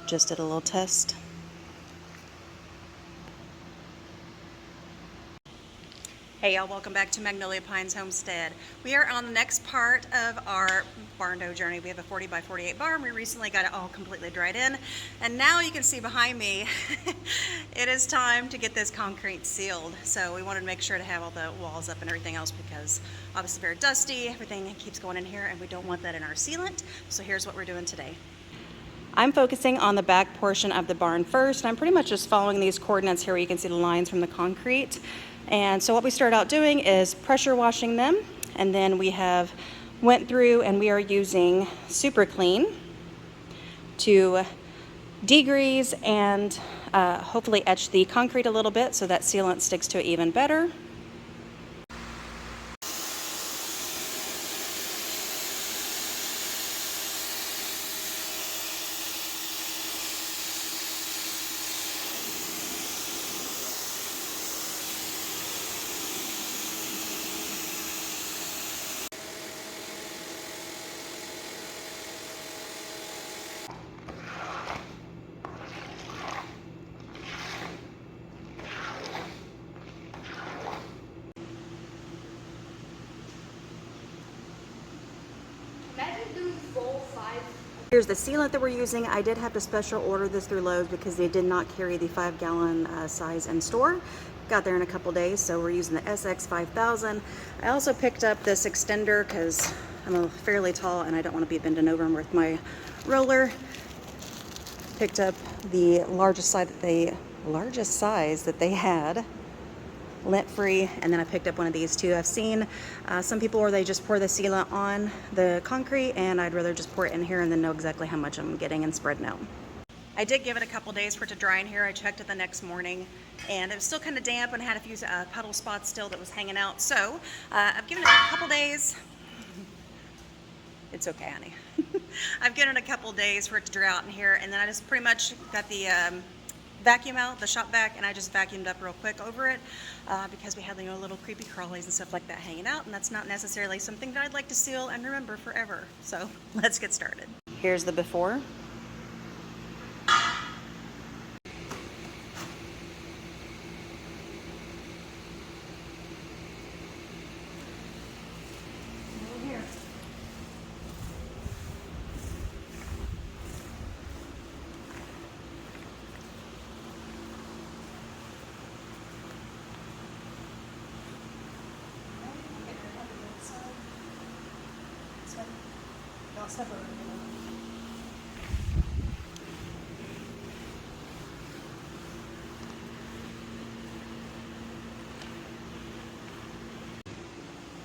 Just did a little test. Hey y'all, welcome back to Magnolia Pines Homestead. We are on the next part of our barn dough journey. We have a 40 by 48 barn. We recently got it all completely dried in. And now you can see behind me, it is time to get this concrete sealed. So we wanted to make sure to have all the walls up and everything else because obviously very dusty, everything keeps going in here and we don't want that in our sealant. So here's what we're doing today. I'm focusing on the back portion of the barn first. I'm pretty much just following these coordinates here where you can see the lines from the concrete. And so what we started out doing is pressure washing them, and then we have went through and we are using Super Clean to degrease and hopefully etch the concrete a little bit so that sealant sticks to it even better. Here's the sealant that we're using. I did have to special order this through Lowe's because they did not carry the 5-gallon size in store. Got there in a couple days, so we're using the SX 5000. I also picked up this extender because I'm fairly tall and I don't want to be bending over with my roller. Picked up the largest size that they had, lint-free, and then I picked up one of these too. I've seen some people where they just pour the sealant on the concrete, and I'd rather just pour it in here and then know exactly how much I'm getting and spreading out. I did give it a couple days for it to dry in here. I checked it the next morning and it was still kind of damp and had a few puddle spots still that was hanging out. So I've given it a couple days. It's okay, honey. I've given it a couple days for it to dry out in here, and then I just pretty much got the vacuum out, the shop vac, and I just vacuumed up real quick over it because we had little creepy crawlies and stuff like that hanging out, and that's not necessarily something that I'd like to seal and remember forever. So let's get started. Here's the before.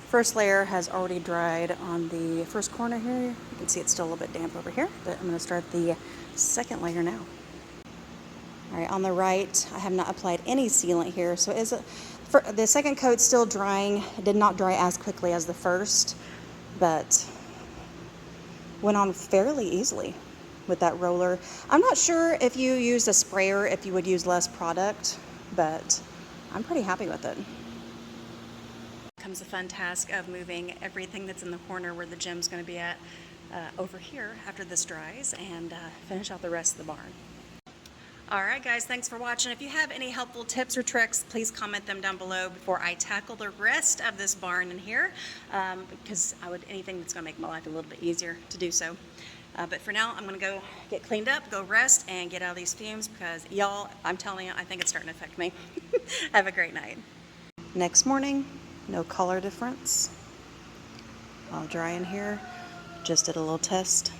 First layer has already dried on the first corner here. You can see it's still a little bit damp over here, but I'm going to start the second layer now. All right, on the right, I have not applied any sealant here, so the second coat's still drying. It did not dry as quickly as the first, but went on fairly easily with that roller. I'm not sure if you use a sprayer, if you would use less product, but I'm pretty happy with it. Comes the fun task of moving everything that's in the corner where the gym's going to be at over here after this dries and finish out the rest of the barn. All right, guys, thanks for watching. If you have any helpful tips or tricks, please comment them down below before I tackle the rest of this barn in here, because anything that's going to make my life a little bit easier to do so. But for now, I'm going to go get cleaned up, go rest, and get out of these fumes because, y'all, I'm telling you, I think it's starting to affect me. Have a great night. Next morning, no color difference. All dry in here. Just did a little test.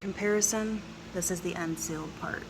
Comparison, this is the unsealed part.